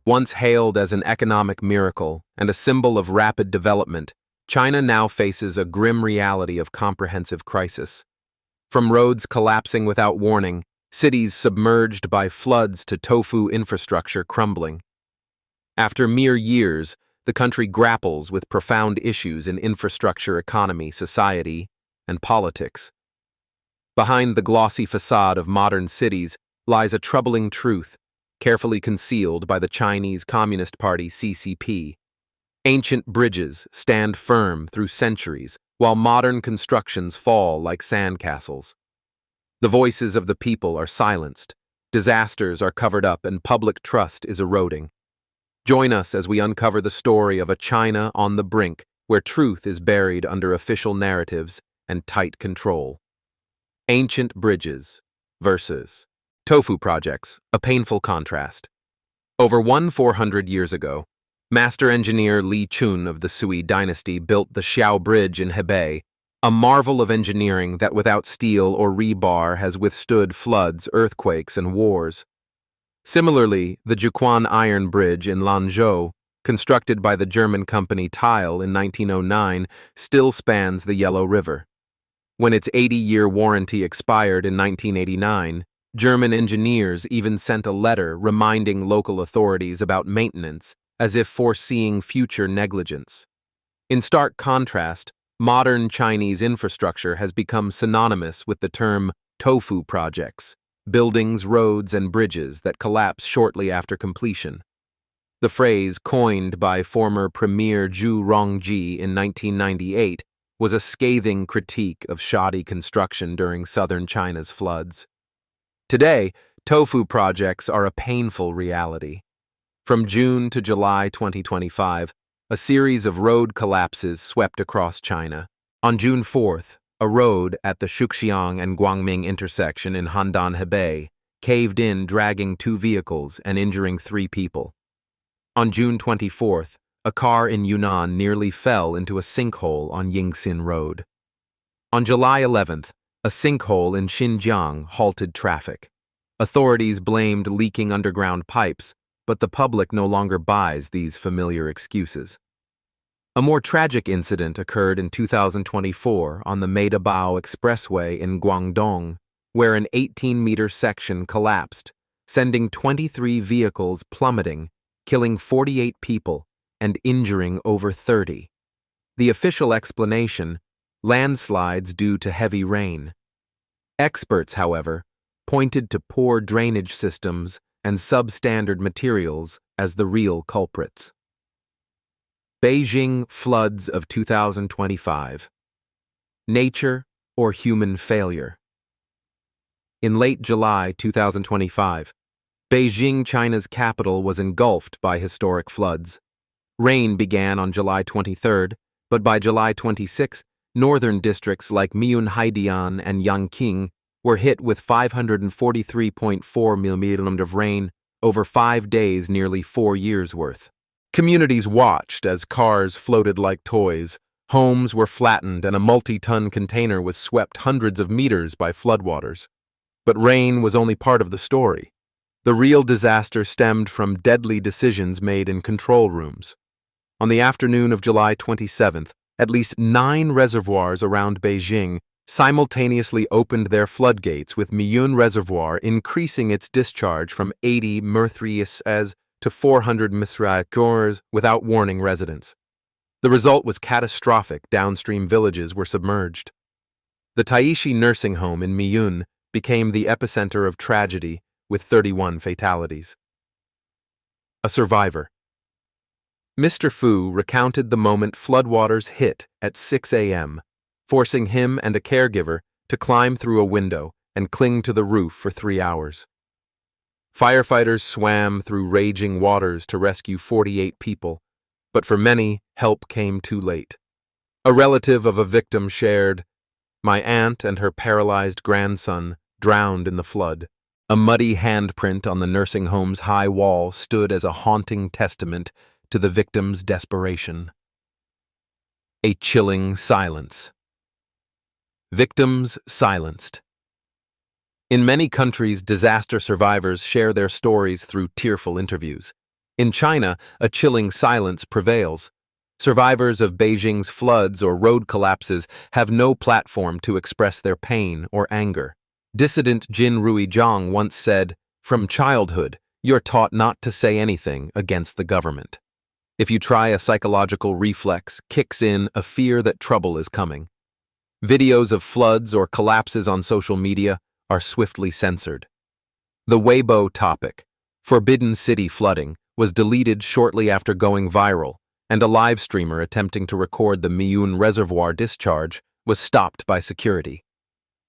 Once hailed as an economic miracle and a symbol of rapid development, China now faces a grim reality of comprehensive crisis. From roads collapsing without warning, cities submerged by floods to tofu infrastructure crumbling. After mere years, the country grapples with profound issues in infrastructure, economy, society, and politics. Behind the glossy facade of modern cities lies a troubling truth, carefully concealed by the Chinese Communist Party (CCP). Ancient bridges stand firm through centuries, while modern constructions fall like sandcastles. The voices of the people are silenced, disasters are covered up, and public trust is eroding. Join us as we uncover the story of a China on the brink, where truth is buried under official narratives and tight control. Ancient bridges versus tofu projects, a painful contrast. Over 400 years ago, master engineer Li Chun of the Sui dynasty built the Xiao Bridge in Hebei, a marvel of engineering that without steel or rebar has withstood floods, earthquakes, and wars. Similarly, the Jiuquan Iron Bridge in Lanzhou, constructed by the German company Tile in 1909, still spans the Yellow River. When its 80-year warranty expired in 1989, German engineers even sent a letter reminding local authorities about maintenance, as if foreseeing future negligence. In stark contrast, modern Chinese infrastructure has become synonymous with the term tofu projects, buildings, roads, and bridges that collapse shortly after completion. The phrase, coined by former Premier Zhu Rongji in 1998, was a scathing critique of shoddy construction during southern China's floods. Today, tofu projects are a painful reality. From June to July 2025, a series of road collapses swept across China. On June 4th, a road at the Shuxiang and Guangming intersection in Handan, Hebei, caved in, dragging 2 vehicles and injuring 3 people. On June 24th, a car in Yunnan nearly fell into a sinkhole on Yingxin Road. On July 11th, a sinkhole in Xinjiang halted traffic. Authorities blamed leaking underground pipes, but the public no longer buys these familiar excuses. A more tragic incident occurred in 2024 on the Maidabao Expressway in Guangdong, where an 18-meter section collapsed, sending 23 vehicles plummeting, killing 48 people and injuring over 30. The official explanation: landslides due to heavy rain. Experts, however, pointed to poor drainage systems and substandard materials as the real culprits. Beijing floods of 2025. Nature or human failure? In late July 2025, Beijing, China's capital, was engulfed by historic floods. Rain began on July 23rd, but by July 26, northern districts like Miun-Haidian and Yangqing were hit with 543.4 millimeters of rain over 5 days, nearly 4 years' worth. Communities watched as cars floated like toys, homes were flattened, and a multi-ton container was swept hundreds of meters by floodwaters. But rain was only part of the story. The real disaster stemmed from deadly decisions made in control rooms. On the afternoon of July 27th, at least 9 reservoirs around Beijing simultaneously opened their floodgates, with Miun Reservoir increasing its discharge from 80 m³ to 400 m³ without warning residents. The result was catastrophic. Downstream villages were submerged. The Taishi nursing home in Miun became the epicenter of tragedy, with 31 fatalities. A survivor. Mr. Fu recounted the moment floodwaters hit at 6 a.m., forcing him and a caregiver to climb through a window and cling to the roof for 3 hours. Firefighters swam through raging waters to rescue 48 people, but for many, help came too late. A relative of a victim shared, "My aunt and her paralyzed grandson drowned in the flood." A muddy handprint on the nursing home's high wall stood as a haunting testament to the victim's desperation. A chilling silence. Victims silenced. In many countries, disaster survivors share their stories through tearful interviews. In China, a chilling silence prevails. Survivors of Beijing's floods or road collapses have no platform to express their pain or anger. Dissident Jin Ruizhang once said, "From childhood, you're taught not to say anything against the government. If you try, a psychological reflex kicks in, a fear that trouble is coming." Videos of floods or collapses on social media are swiftly censored. The Weibo topic, "Forbidden City Flooding," was deleted shortly after going viral, and a live streamer attempting to record the Miyun Reservoir discharge was stopped by security.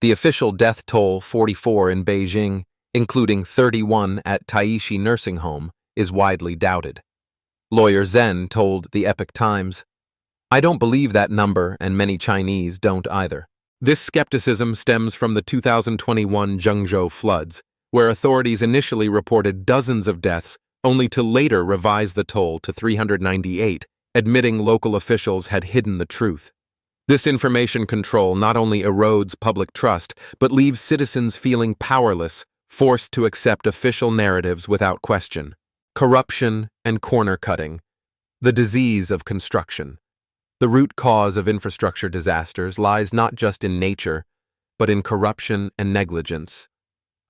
The official death toll, 44 in Beijing, including 31 at Taishi Nursing Home, is widely doubted. Lawyer Zhen told the Epoch Times, "I don't believe that number, and many Chinese don't either." This skepticism stems from the 2021 Zhengzhou floods, where authorities initially reported dozens of deaths, only to later revise the toll to 398, admitting local officials had hidden the truth. This information control not only erodes public trust, but leaves citizens feeling powerless, forced to accept official narratives without question. Corruption and corner cutting, the disease of construction. The root cause of infrastructure disasters lies not just in nature, but in corruption and negligence.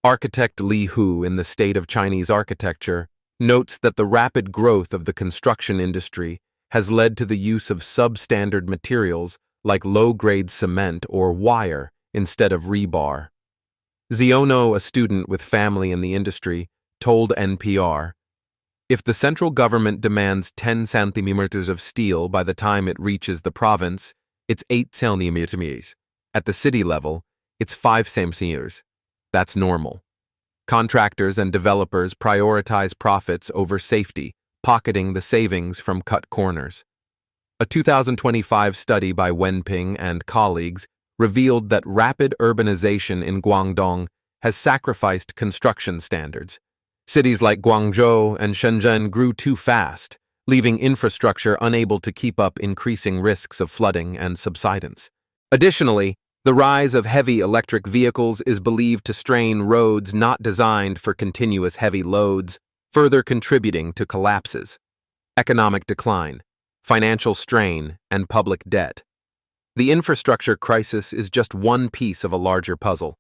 Architect Li Hu, in The State of Chinese Architecture, notes that the rapid growth of the construction industry has led to the use of substandard materials like low-grade cement or wire instead of rebar. Ziono, a student with family in the industry, told NPR, "If the central government demands 10 centimeters of steel by the time it reaches the province, it's 8 centimeters. At the city level, it's 5 centimeters. That's normal." Contractors and developers prioritize profits over safety, pocketing the savings from cut corners. A 2025 study by Wenping and colleagues revealed that rapid urbanization in Guangdong has sacrificed construction standards. Cities like Guangzhou and Shenzhen grew too fast, leaving infrastructure unable to keep up increasing risks of flooding and subsidence. Additionally, the rise of heavy electric vehicles is believed to strain roads not designed for continuous heavy loads, further contributing to collapses. Economic decline, financial strain, and public debt. The infrastructure crisis is just one piece of a larger puzzle.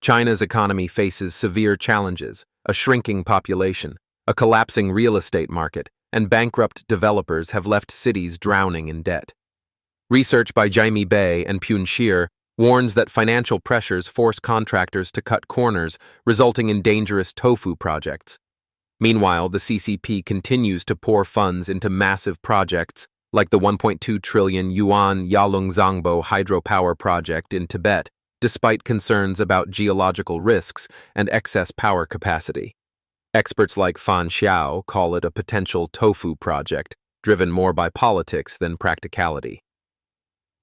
China's economy faces severe challenges: a shrinking population, a collapsing real estate market, and bankrupt developers have left cities drowning in debt. Research by Jaime Bay and Pun Shir warns that financial pressures force contractors to cut corners, resulting in dangerous tofu projects. Meanwhile, the CCP continues to pour funds into massive projects like the 1.2 trillion yuan Yalungzangbo hydropower project in Tibet, despite concerns about geological risks and excess power capacity. Experts like Fan Xiao call it a potential tofu project, driven more by politics than practicality.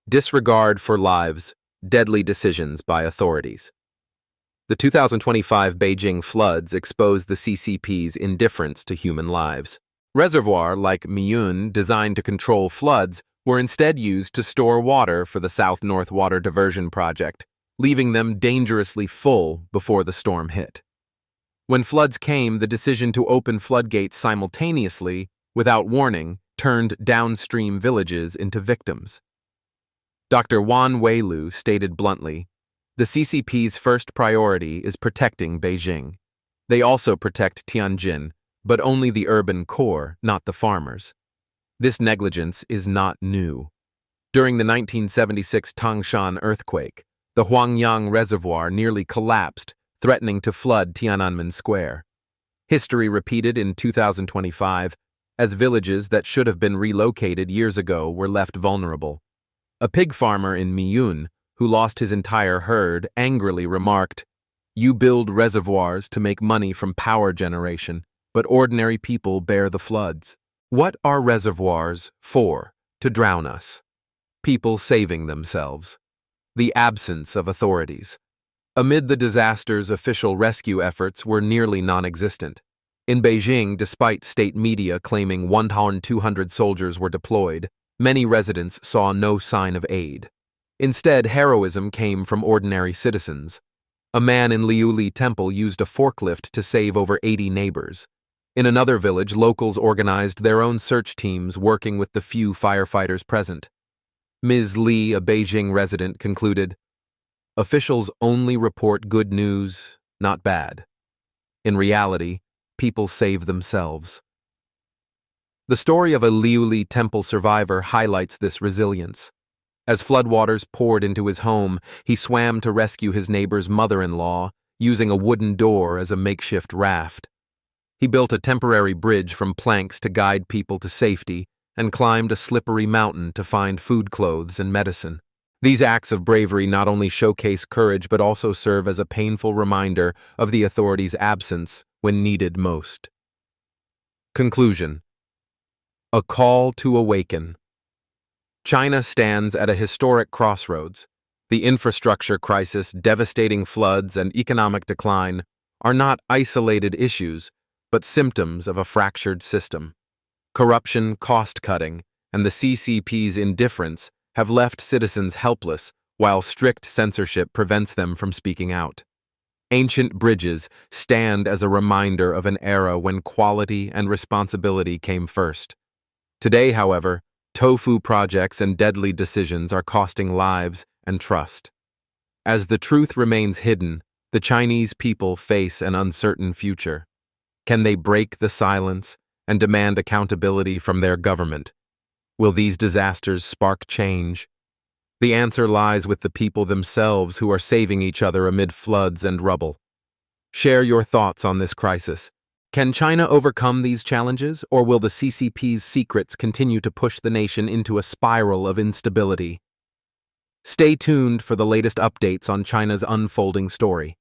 Disregard for lives, deadly decisions by authorities. The 2025 Beijing floods exposed the CCP's indifference to human lives. Reservoirs like Miyun, designed to control floods, were instead used to store water for the South North Water Diversion Project, leaving them dangerously full before the storm hit. When floods came, the decision to open floodgates simultaneously, without warning, turned downstream villages into victims. Dr. Wan Weilu stated bluntly, "The CCP's first priority is protecting Beijing. They also protect Tianjin, but only the urban core, not the farmers. This negligence is not new. During the 1976 Tangshan earthquake, the Huangyang Reservoir nearly collapsed, threatening to flood Tiananmen Square. History repeated in 2025, as villages that should have been relocated years ago were left vulnerable. A pig farmer in Miyun, who lost his entire herd, angrily remarked, "You build reservoirs to make money from power generation, but ordinary people bear the floods. What are reservoirs for? To drown us. People saving themselves. The absence of authorities." Amid the disasters, official rescue efforts were nearly non-existent. In Beijing, despite state media claiming 1,200 soldiers were deployed, many residents saw no sign of aid. Instead, heroism came from ordinary citizens. A man in Liuli Temple used a forklift to save over 80 neighbors. In another village, locals organized their own search teams working with the few firefighters present. Ms. Lee, a Beijing resident, concluded, "Officials only report good news, not bad. In reality, people save themselves." The story of a Liuli temple survivor highlights this resilience. As floodwaters poured into his home, he swam to rescue his neighbor's mother-in-law, using a wooden door as a makeshift raft. He built a temporary bridge from planks to guide people to safety and climbed a slippery mountain to find food, clothes, and medicine. These acts of bravery not only showcase courage but also serve as a painful reminder of the authorities' absence when needed most. Conclusion: a call to awaken. China stands at a historic crossroads. The infrastructure crisis, devastating floods, and economic decline are not isolated issues, but symptoms of a fractured system. Corruption, cost-cutting, and the CCP's indifference have left citizens helpless, while strict censorship prevents them from speaking out. Ancient bridges stand as a reminder of an era when quality and responsibility came first. Today, however, tofu projects and deadly decisions are costing lives and trust. As the truth remains hidden, the Chinese people face an uncertain future. Can they break the silence and demand accountability from their government? Will these disasters spark change? The answer lies with the people themselves, who are saving each other amid floods and rubble. Share your thoughts on this crisis. Can China overcome these challenges, or will the CCP's secrets continue to push the nation into a spiral of instability? Stay tuned for the latest updates on China's unfolding story.